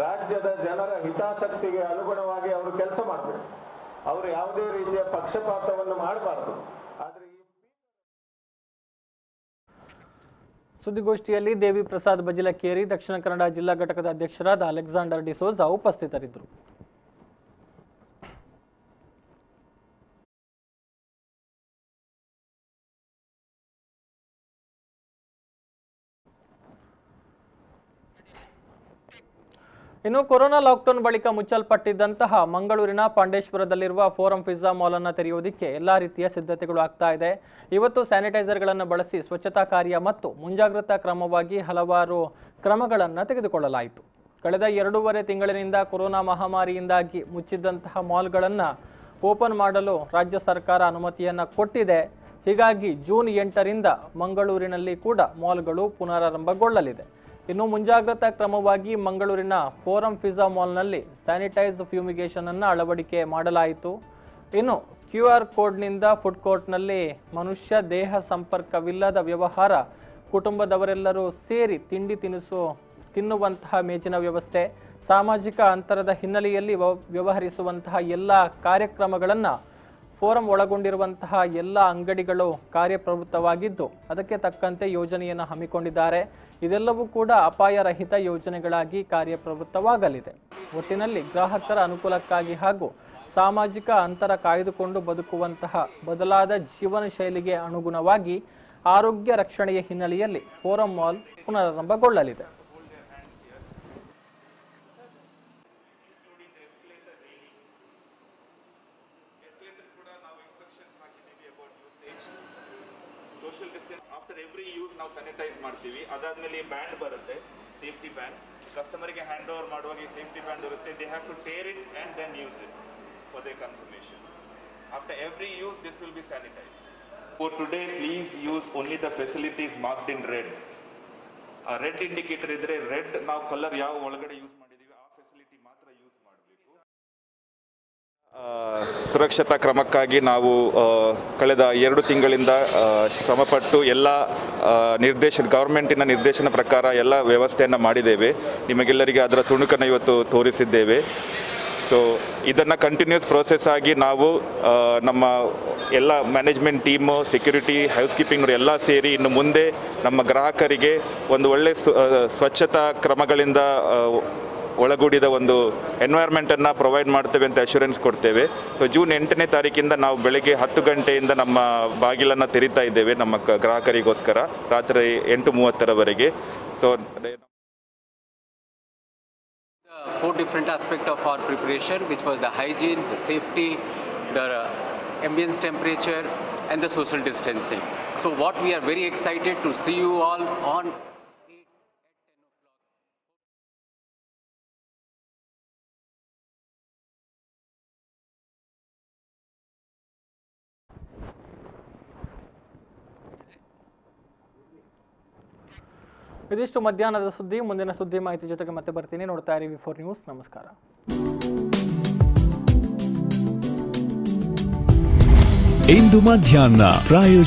Speaker 12: ರಾಜ್ಯದ ಜನರ ಹಿತಾಸಕ್ತಿಗೆ ಅನುಗುಣವಾಗಿ ಅವರು ಕೆಲಸ ಮಾಡಬೇಕು. ಅವರು ಯಾವುದೇ ರೀತಿಯ ಪಕ್ಷಪಾತವನ್ನು ಮಾಡಬಾರದು. ಆದ್ರೆ
Speaker 2: ಸುದ್ದಿಗೋಷ್ಠಿಯಲ್ಲಿ ದೇವಿ ಪ್ರಸಾದ್ ಬಜಿಲಕೇರಿ, ದಕ್ಷಿಣ ಕನ್ನಡ ಜಿಲ್ಲಾ ಘಟಕದ ಅಧ್ಯಕ್ಷರಾದ ಅಲೆಕ್ಸಾಂಡರ್ ಡಿಸೋಜಾ ಉಪಸ್ಥಿತರಿದ್ದರು. ಇನ್ನು ಕೊರೋನಾ ಲಾಕ್ಡೌನ್ ಬಳಿಕ ಮುಚ್ಚಲ್ಪಟ್ಟಿದ್ದಂತಹ ಮಂಗಳೂರಿನ ಪಾಂಡೇಶ್ವರದಲ್ಲಿರುವ ಫೋರಂ ಪಿಜ್ಜಾ ಮಾಲ್ ಅನ್ನು ತೆರೆಯುವುದಕ್ಕೆ ಎಲ್ಲಾ ರೀತಿಯ ಸಿದ್ಧತೆಗಳು ಆಗ್ತಾ ಇದೆ. ಇವತ್ತು ಸ್ಯಾನಿಟೈಸರ್ಗಳನ್ನು ಬಳಸಿ ಸ್ವಚ್ಛತಾ ಕಾರ್ಯ ಮತ್ತು ಮುಂಜಾಗ್ರತಾ ಕ್ರಮವಾಗಿ ಹಲವಾರು ಕ್ರಮಗಳನ್ನು ತೆಗೆದುಕೊಳ್ಳಲಾಯಿತು. ಕಳೆದ 2.5 ತಿಂಗಳಿನಿಂದ ಕೊರೋನಾ ಮಹಾಮಾರಿಯಿಂದಾಗಿ ಮುಚ್ಚಿದ್ದಂತಹ ಮಾಲ್ಗಳನ್ನು ಓಪನ್ ಮಾಡಲು ರಾಜ್ಯ ಸರ್ಕಾರ ಅನುಮತಿಯನ್ನು ಕೊಟ್ಟಿದೆ. ಹೀಗಾಗಿ ಜೂನ್ 8ರಿಂದ ಮಂಗಳೂರಿನಲ್ಲಿ ಕೂಡ ಮಾಲ್ಗಳು ಪುನರಾರಂಭಗೊಳ್ಳಲಿದೆ. ಇನ್ನು ಮುಂಜಾಗ್ರತಾ ಕ್ರಮವಾಗಿ ಮಂಗಳೂರಿನ ಫೋರಂ ಪಿಜ್ಜಾ ಮಾಲ್ನಲ್ಲಿ ಸ್ಯಾನಿಟೈಸ್ ಫ್ಯೂಮಿಗೇಷನ್ ಅನ್ನು ಅಳವಡಿಕೆ ಮಾಡಲಾಯಿತು. ಇನ್ನು QR ಕೋಡ್ನಿಂದ ಫುಡ್ ಕೋರ್ಟ್ನಲ್ಲಿ ಮನುಷ್ಯ ದೇಹ ಸಂಪರ್ಕವಿಲ್ಲದ ವ್ಯವಹಾರ, ಕುಟುಂಬದವರೆಲ್ಲರೂ ಸೇರಿ ತಿಂಡಿ ತಿನಿಸು ತಿನ್ನುವಂತಹ ಮೇಜಿನ ವ್ಯವಸ್ಥೆ, ಸಾಮಾಜಿಕ ಅಂತರದ ಹಿನ್ನೆಲೆಯಲ್ಲಿ ವ್ಯವಹರಿಸುವಂತಹ ಎಲ್ಲ ಕಾರ್ಯಕ್ರಮಗಳನ್ನು ಫೋರಂ ಒಳಗೊಂಡಿರುವಂತಹ ಎಲ್ಲ ಅಂಗಡಿಗಳು ಕಾರ್ಯಪ್ರವೃತ್ತವಾಗಿದ್ದು ಅದಕ್ಕೆ ತಕ್ಕಂತೆ ಯೋಜನೆಯನ್ನು ಹಮ್ಮಿಕೊಂಡಿದ್ದಾರೆ. ಇದೆಲ್ಲವೂ ಕೂಡ ಅಪಾಯರಹಿತ ಯೋಜನೆಗಳಾಗಿ ಕಾರ್ಯಪ್ರವೃತ್ತವಾಗಲಿದೆ. ಒಟ್ಟಿನಲ್ಲಿ ಗ್ರಾಹಕರ ಅನುಕೂಲಕ್ಕಾಗಿ ಹಾಗೂ ಸಾಮಾಜಿಕ ಅಂತರ ಕಾಯ್ದುಕೊಂಡು ಬದುಕುವಂತಹ ಬದಲಾದ ಜೀವನ ಶೈಲಿಗೆ ಅನುಗುಣವಾಗಿ ಆರೋಗ್ಯ ರಕ್ಷಣೆಯ ಹಿನ್ನೆಲೆಯಲ್ಲಿ ಫೋರಂ ಮಾಲ್ ಪುನರಾರಂಭಗೊಳ್ಳಲಿದೆ.
Speaker 13: Social distance after every use ನಾವು ಸ್ಯಾನಿಟೈಸ್ ಮಾಡ್ತೀವಿ. ಅದಾದ್ಮೇಲೆ ಬ್ಯಾಂಡ್ ಬರುತ್ತೆ, ಸೇಫ್ಟಿ ಬ್ಯಾಂಡ್. ಕಸ್ಟಮರ್ಗೆ ಹ್ಯಾಂಡ್ ಓವರ್ ಮಾಡುವಾಗ ಈ ಸೇಫ್ಟಿ ಬ್ಯಾಂಡ್ ಇರುತ್ತೆ. They have to tear it and then use it for the confirmation. After every use this will be sanitise. For today please use only the facilities marked in red. ಆ ರೆಡ್ ಇಂಡಿಕೇಟರ್ ಇದ್ರೆ ರೆಡ್ ನಾವು ಕಲರ್ ಯಾವ ಒಳಗಡೆ ಯೂಸ್ ಮಾಡಿದ್ದೀವಿ ಆ ಫೆಸಿಲಿಟಿ ಮಾತ್ರ ಯೂಸ್ ಮಾಡಬೇಕು. ಸುರಕ್ಷತಾ ಕ್ರಮಕ್ಕಾಗಿ ನಾವು ಕಳೆದ 2 ತಿಂಗಳಿಂದ ಶ್ರಮಪಟ್ಟು ಎಲ್ಲ ಗವರ್ಮೆಂಟಿನ ನಿರ್ದೇಶನ ಪ್ರಕಾರ ಎಲ್ಲ ವ್ಯವಸ್ಥೆಯನ್ನು ಮಾಡಿದ್ದೇವೆ. ನಿಮಗೆಲ್ಲರಿಗೆ ಅದರ ತುಣುಕನ್ನು ಇವತ್ತು ತೋರಿಸಿದ್ದೇವೆ. ಸೊ ಇದನ್ನು ಕಂಟಿನ್ಯೂಸ್ ಪ್ರೋಸೆಸ್ ಆಗಿ ನಾವು ನಮ್ಮ ಎಲ್ಲ ಮ್ಯಾನೇಜ್ಮೆಂಟ್ ಟೀಮು, ಸೆಕ್ಯೂರಿಟಿ, ಹೌಸ್ಕೀಪಿಂಗ್ ಎಲ್ಲ ಸೇರಿ ಇನ್ನು ಮುಂದೆ ನಮ್ಮ ಗ್ರಾಹಕರಿಗೆ ಒಂದು ಒಳ್ಳೆ ಸ್ವಚ್ಛತಾ ಕ್ರಮಗಳಿಂದ ಒಳಗೂಡಿದ ಒಂದು ಎನ್ವೈರ್ಮೆಂಟನ್ನು ಪ್ರೊವೈಡ್ ಮಾಡ್ತೇವೆ ಅಂತ ಅಶ್ಯೂರೆನ್ಸ್ ಕೊಡ್ತೇವೆ. ಸೊ ಜೂನ್ 8ನೇ ತಾರೀಕಿಂದ ನಾವು ಬೆಳಗ್ಗೆ 10 ಗಂಟೆಯಿಂದ ನಮ್ಮ ಬಾಗಿಲನ್ನು ತೆರೀತಾ ಇದ್ದೇವೆ ನಮ್ಮ ಗ್ರಾಹಕರಿಗೋಸ್ಕರ ರಾತ್ರಿ 8:30ರವರೆಗೆ. So
Speaker 14: 4 different aspects of our preparation, which was the hygiene, the safety, the ambience temperature and the social distancing. So what we are very excited to see you all on
Speaker 2: ಇದಿಷ್ಟು ಮಧ್ಯಾಹ್ನದ ಸುದ್ದಿ. ಮುಂದಿನ ಸುದ್ದಿ ಮಾಹಿತಿ ಜೊತೆಗೆ ಮತ್ತೆ ಬರ್ತೀನಿ. ನೋಡ್ತಾ ಇರಿ V4 ನ್ಯೂಸ್. ನಮಸ್ಕಾರ.
Speaker 1: ಇಂದು ಮಧ್ಯಾಹ್ನ ಪ್ರಾಯೋಜಕ